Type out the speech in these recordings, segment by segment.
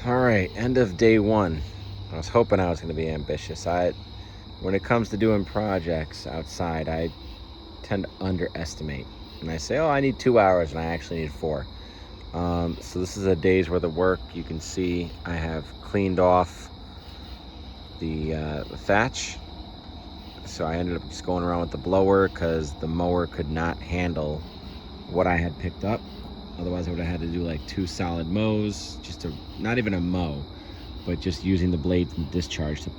All right, end of day one. I was hoping I was going to be ambitious. When it comes to doing projects outside, I tend to underestimate. And I say, oh, I need 2 hours, and I actually need 4. So this is a day's worth of work. You can see I have cleaned off the thatch. So I ended up just going around with the blower because the mower could not handle what I had picked up. Otherwise, I would have had to do like 2 solid mows, not even a mow, but just using the blades and discharge to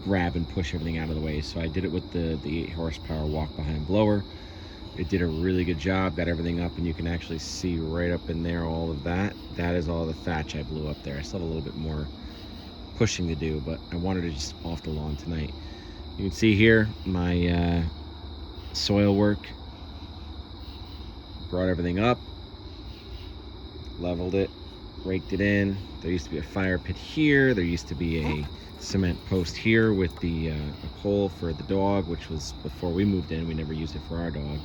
grab and push everything out of the way. So I did it with the 8 horsepower walk behind blower. It did a really good job, got everything up, and you can actually see right up in there all of that. That is all the thatch I blew up there. I still have a little bit more pushing to do, but I wanted to just off the lawn tonight. You can see here my soil work. Brought everything up, leveled it, raked it in. There used to be a fire pit here. There used to be a cement post here with a pole for the dog, which was before we moved in. We never used it for our dog.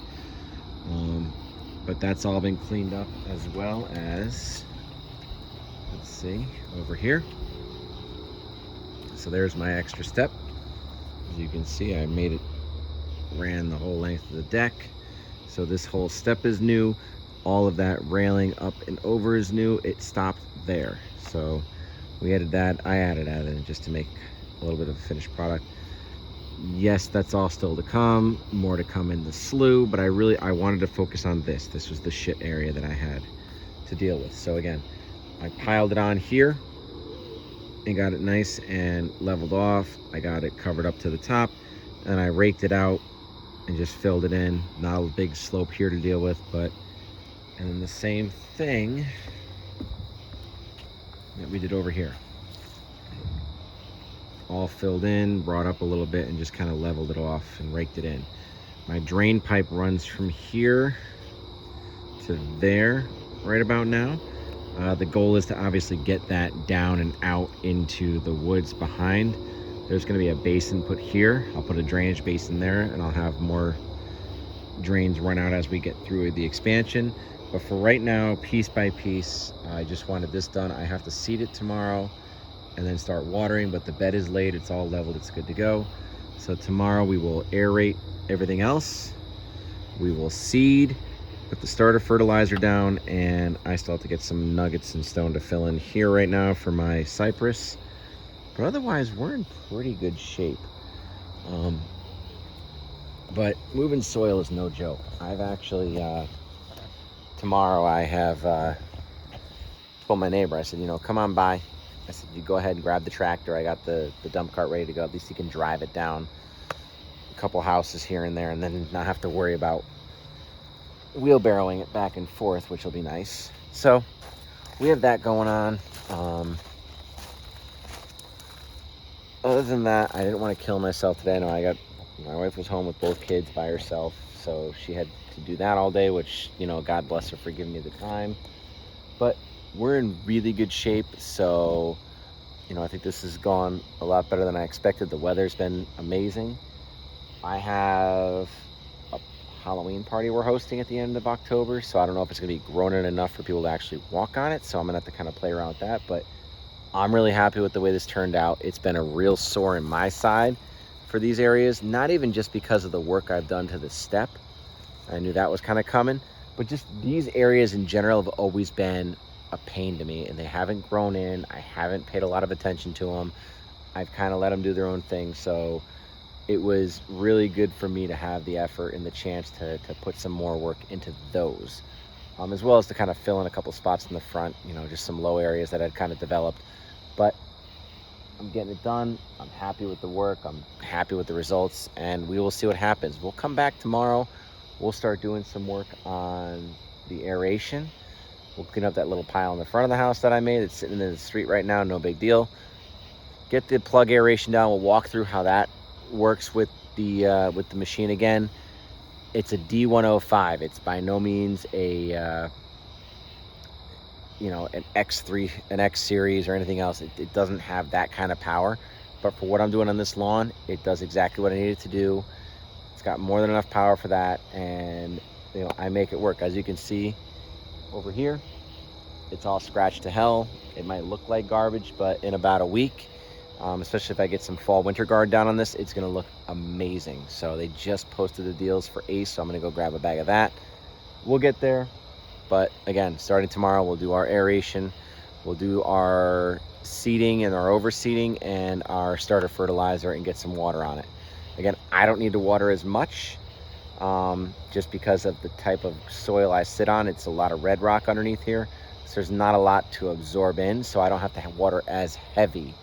But that's all been cleaned up, as well as, let's see, over here. So there's my extra step. As you can see, I ran the whole length of the deck. So this whole step is new. All of that railing up and over is new. It stopped there. So we added that. I added that in just to make a little bit of a finished product. Yes, that's all still to come. More to come in the slough, but I wanted to focus on this. This was the shit area that I had to deal with. So again, I piled it on here and got it nice and leveled off. I got it covered up to the top, and I raked it out and just filled it in. Not a big slope here to deal with, and then the same thing that we did over here. All filled in, brought up a little bit, and just kind of leveled it off and raked it in. My drain pipe runs from here to there right about now. The goal is to obviously get that down and out into the woods behind. There's going to be a basin put here. I'll put a drainage basin there, and I'll have more drains run out as we get through the expansion. But for right now, piece by piece, I just wanted this done. I have to seed it tomorrow and then start watering, but the bed is laid, it's all leveled, it's good to go. So tomorrow we will aerate everything else. We will seed, put the starter fertilizer down, and I still have to get some nuggets and stone to fill in here right now for my cypress. But otherwise, we're in pretty good shape. But moving soil is no joke. I've actually, tomorrow I have told my neighbor, I said, come on by. I said, you go ahead and grab the tractor. I got the dump cart ready to go. At least you can drive it down a couple houses here and there, and then not have to worry about wheelbarrowing it back and forth, which will be nice. So we have that going on. Other than that, I didn't want to kill myself today. No, my wife was home with both kids by herself, so she had to do that all day, which, God bless her for giving me the time. But we're in really good shape, so, I think this has gone a lot better than I expected. The weather's been amazing. I have a Halloween party we're hosting at the end of October, so I don't know if it's going to be grown in enough for people to actually walk on it, so I'm going to have to kind of play around with that, but I'm really happy with the way this turned out. It's been a real sore in my side for these areas, not even just because of the work I've done to the step. I knew that was kind of coming, but just these areas in general have always been a pain to me, and they haven't grown in. I haven't paid a lot of attention to them. I've kind of let them do their own thing, so it was really good for me to have the effort and the chance to put some more work into those, as well as to kind of fill in a couple spots in the front, just some low areas that had kind of developed. But I'm getting it done. I'm happy with the work. I'm happy with the results, and we will see what happens. We'll come back tomorrow. We'll start doing some work on the aeration. We'll clean up that little pile in the front of the house that I made. It's sitting in the street right now, no big deal. Get the plug aeration down. We'll walk through how that works with the machine again. It's a D105. It's by no means an X3, an X series or anything else. It doesn't have that kind of power, but for what I'm doing on this lawn, it does exactly what I need it to do. It's got more than enough power for that, and I make it work. As you can see over here, it's all scratched to hell. It might look like garbage, but in about a week, especially if I get some fall winter guard down on this, it's gonna look amazing. So they just posted the deals for Ace, so I'm gonna go grab a bag of that. We'll get there, but again, starting tomorrow, we'll do our aeration, we'll do our seeding and our overseeding and our starter fertilizer and get some water on it. Again, I don't need to water as much, just because of the type of soil I sit on. It's a lot of red rock underneath here, so there's not a lot to absorb in, so I don't have to water as heavy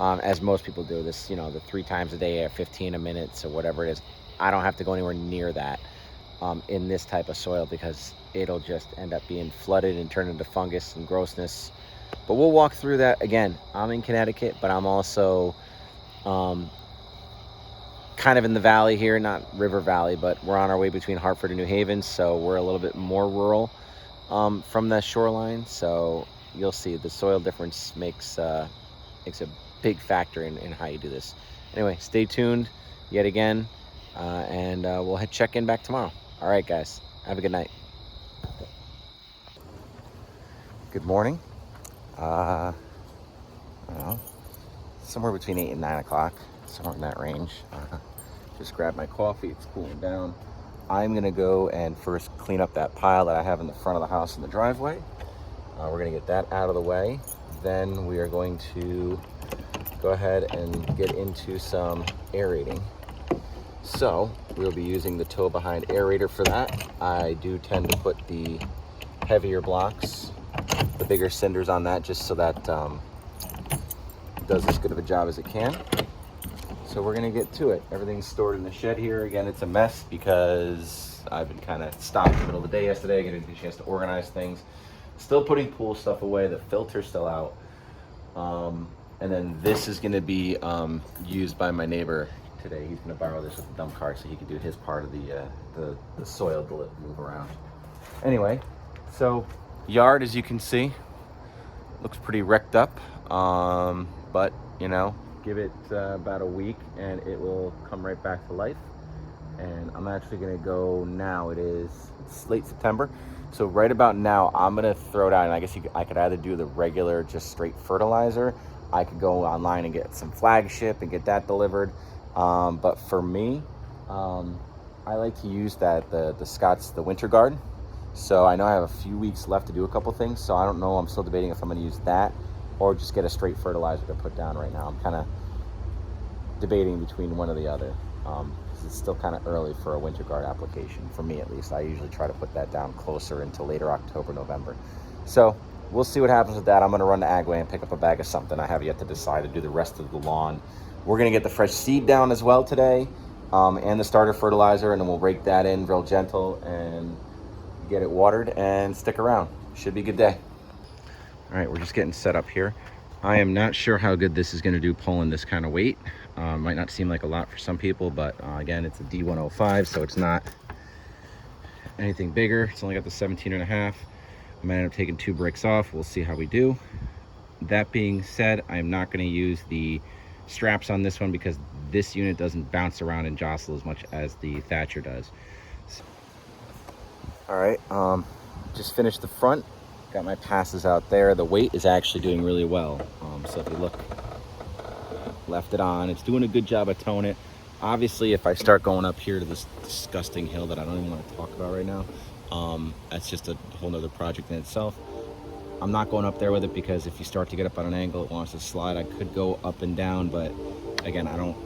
as most people do. This, you know, the 3 times a day at 15 a minute, so whatever it is, I don't have to go anywhere near that in this type of soil, because it'll just end up being flooded and turn into fungus and grossness. But we'll walk through that. Again, I'm in Connecticut, but I'm also kind of in the valley here, not River Valley, but we're on our way between Hartford and New Haven, so we're a little bit more rural from the shoreline. So you'll see the soil difference makes a big factor in how you do this. Anyway, stay tuned yet again, and we'll check in back tomorrow. All right, guys, have a good night. Good morning. I don't know, somewhere between 8 and 9 o'clock, somewhere in that range. Just grabbed my coffee, it's cooling down. I'm gonna go and first clean up that pile that I have in the front of the house in the driveway. We're gonna get that out of the way. Then we are going to go ahead and get into some aerating. So we'll be using the tow behind aerator for that. I do tend to put the heavier blocks, the bigger cinders on that, just so that it does as good of a job as it can. So we're gonna get to it. Everything's stored in the shed here. Again, it's a mess because I've been kind of stopped in the middle of the day yesterday. I didn't get a chance to organize things. Still putting pool stuff away. The filter's still out. And then this is gonna be used by my neighbor today. He's gonna borrow this with a dump cart so he can do his part of the soil to move around. Anyway, so yard, as you can see, looks pretty wrecked up, but you know, give it about a week and it will come right back to life. And I'm actually gonna go now. It's late September, so right about now I'm gonna throw it out. And I guess I could either do the regular just straight fertilizer. I could go online and get some flagship and get that delivered, but for me, I like to use the Scott's, the winter guard. So I know I have a few weeks left to do a couple things, so I don't know, I'm still debating if I'm going to use that or just get a straight fertilizer to put down right now. I'm kind of debating between one or the other, because it's still kind of early for a winter guard application, for me at least. I usually try to put that down closer into later October, November. So we'll see what happens with that. I'm going to run to Agway and pick up a bag of something. I have yet to decide to do the rest of the lawn. We're going to get the fresh seed down as well today, and the starter fertilizer, and then we'll rake that in real gentle and get it watered and stick around. Should be a good day. All right, we're just getting set up here. I am not sure how good this is going to do pulling this kind of weight. Might not seem like a lot for some people, but again, it's a D105, so it's not anything bigger. It's only got the 17.5. I might end up taking 2 bricks off. We'll see how we do. That being said, I'm not going to use the straps on this one because this unit doesn't bounce around and jostle as much as the Thatcher does. All right, just finished the front. Got my passes out there. The weight is actually doing really well. So if you look, left it on. It's doing a good job of towing it. Obviously, if I start going up here to this disgusting hill that I don't even want to talk about right now, that's just a whole nother project in itself. I'm not going up there with it because if you start to get up on an angle, it wants to slide. I could go up and down, but again, I don't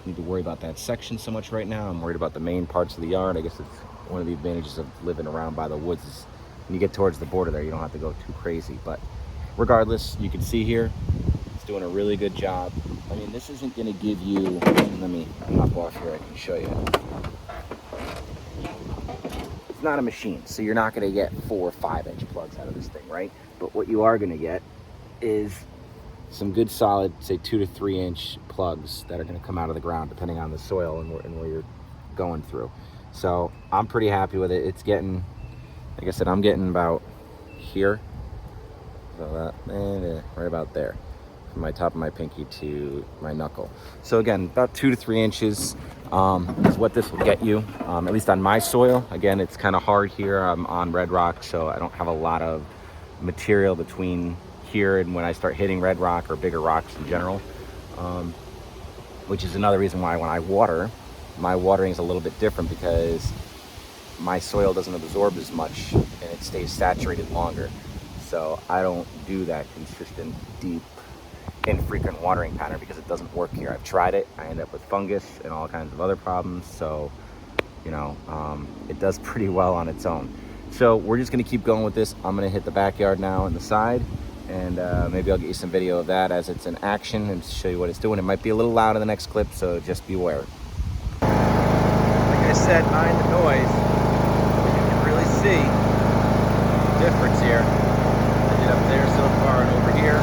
need to worry about that section so much right now. I'm worried about the main parts of the yard. I guess it's one of the advantages of living around by the woods is when you get towards the border there, you don't have to go too crazy. But regardless, you can see here, it's doing a really good job. I mean, this isn't going to give you, let me hop off here, I can show you. It's not a machine, so you're not going to get 4 or 5 inch plugs out of this thing, right? But what you are going to get is some good solid, say 2 to 3 inch plugs that are going to come out of the ground depending on the soil and where you're going through. So I'm pretty happy with it. It's getting, like I said, I'm getting about here, so that, right about there, from my top of my pinky to my knuckle. So again, about 2 to 3 inches is what this will get you, at least on my soil. Again, it's kind of hard here. I'm on red rock, so I don't have a lot of material between here and when I start hitting red rock or bigger rocks in general, which is another reason why when I water, my watering is a little bit different, because my soil doesn't absorb as much and it stays saturated longer. So I don't do that consistent, deep, infrequent watering pattern because it doesn't work here. I've tried it. I end up with fungus and all kinds of other problems. So, you know, it does pretty well on its own. So we're just gonna keep going with this. I'm gonna hit the backyard now and the side, and maybe I'll get you some video of that as it's in action and show you what it's doing. It might be a little loud in the next clip, so just beware. Like I said, mind the noise. You can really see the difference here. I did up there so far and over here.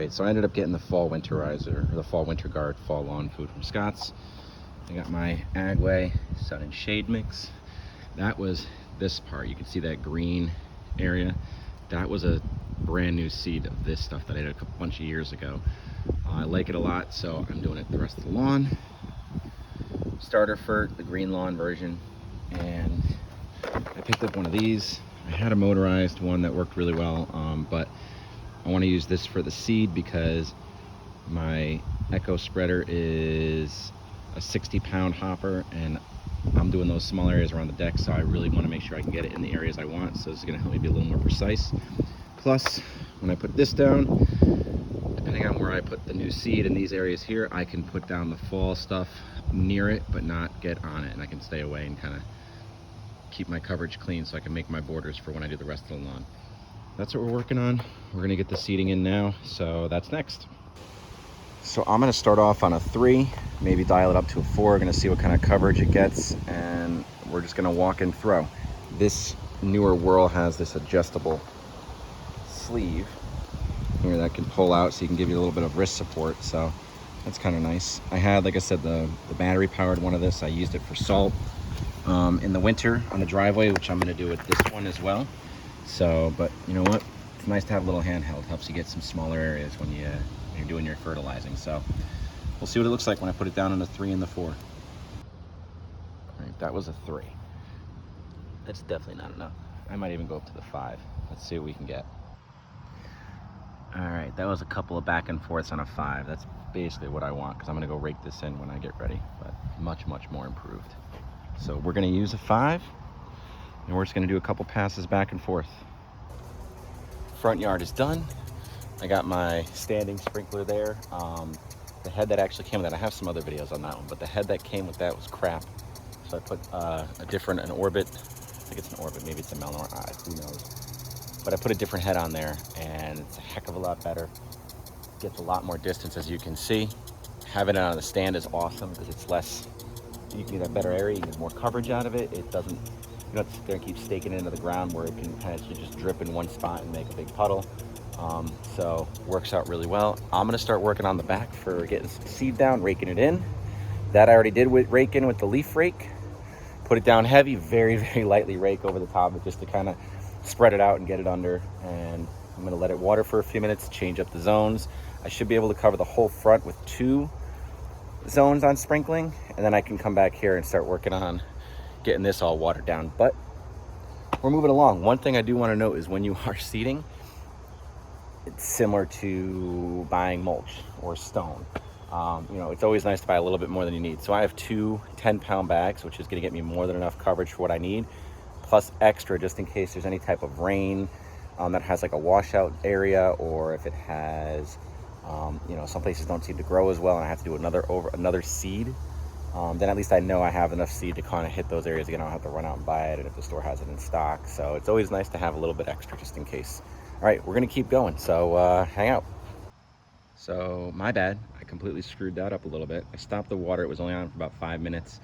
So I ended up getting the fall winterizer, or the fall winter guard, fall lawn food from Scott's. I got my Agway sun and shade mix. That was this part. You can see that green area. That was a brand new seed of this stuff that I did a bunch of years ago. I like it a lot, so I'm doing it the rest of the lawn. Starter Fert, the green lawn version, and I picked up one of these. I had a motorized one that worked really well, but I want to use this for the seed because my Echo spreader is a 60-pound hopper, and I'm doing those small areas around the deck, so I really want to make sure I can get it in the areas I want. So this is going to help me be a little more precise. Plus, when I put this down, depending on where I put the new seed in these areas here, I can put down the fall stuff near it but not get on it, and I can stay away and kind of keep my coverage clean so I can make my borders for when I do the rest of the lawn. That's what we're working on. We're gonna get the seeding in now, so that's next. So I'm gonna start off on a 3, maybe dial it up to a 4. We're gonna see what kind of coverage it gets, and we're just gonna walk and throw. This newer Whirl has this adjustable sleeve here that can pull out so you can give you a little bit of wrist support, so that's kind of nice. I had, like I said, the battery powered one of this. I used it for salt in the winter on the driveway, which I'm gonna do with this one as well. So, but you know what? It's nice to have a little handheld. Helps you get some smaller areas when you're doing your fertilizing. So we'll see what it looks like when I put it down on the 3 and the 4. All right, that was a 3. That's definitely not enough. I might even go up to the 5. Let's see what we can get. All right, that was a couple of back and forths on a 5. That's basically what I want, because I'm gonna go rake this in when I get ready, but much, much more improved. So we're gonna use a 5. And we're just gonna do a couple passes back and forth. Front yard is done. I got my standing sprinkler there. The head that actually came with that, I have some other videos on that one, but the head that came with that was crap. So I put an Orbit, I think it's an Orbit, maybe it's a Melnor, who knows. But I put a different head on there, and it's a heck of a lot better. Gets a lot more distance, as you can see. Having it on the stand is awesome because it's less, you can get a better area, you can get more coverage out of it. It doesn't, you don't sit there and keep staking it into the ground where it can kind of just drip in one spot and make a big puddle. So works out really well. I'm gonna start working on the back for getting some seed down, raking it in. That I already did with raking with the leaf rake. Put it down heavy, very, very lightly rake over the top of it just to kind of spread it out and get it under. And I'm gonna let it water for a few minutes, change up the zones. I should be able to cover the whole front with 2 zones on sprinkling, and then I can come back here and start working on getting this all watered down. But we're moving along. One thing I do want to note is when you are seeding, it's similar to buying mulch or stone. You know, it's always nice to buy a little bit more than you need. So I have 2 10-pound bags, which is going to get me more than enough coverage for what I need, plus extra just in case there's any type of rain that has like a washout area, or if it has, you know, some places don't seem to grow as well and I have to do another seed. Then at least I know I have enough seed to kind of hit those areas again. I don't have to run out and buy it, and if the store has it in stock. So it's always nice to have a little bit extra just in case. All right, we're gonna keep going, so hang out. So my bad, I completely screwed that up a little bit. I stopped the water, it was only on for about 5 minutes.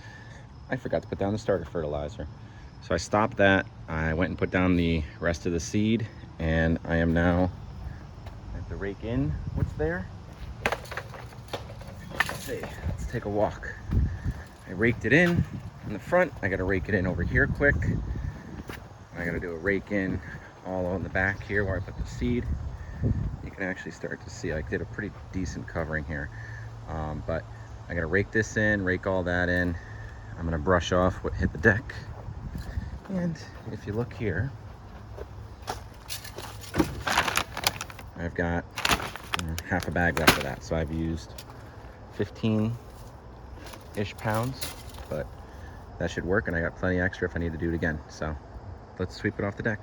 I forgot to put down the starter fertilizer. So I stopped that, I went and put down the rest of the seed, and I am now at the rake in what's there. Let's see, let's take a walk. I raked it in the front. I gotta rake it in over here quick. I gotta do a rake in all on the back here where I put the seed. You can actually start to see I did a pretty decent covering here, but I gotta rake this in, rake all that in. I'm gonna brush off what hit the deck, and if you look here, I've got half a bag left of that, so I've used 15-ish pounds, but that should work, and I got plenty extra if I need to do it again. So let's sweep it off the deck.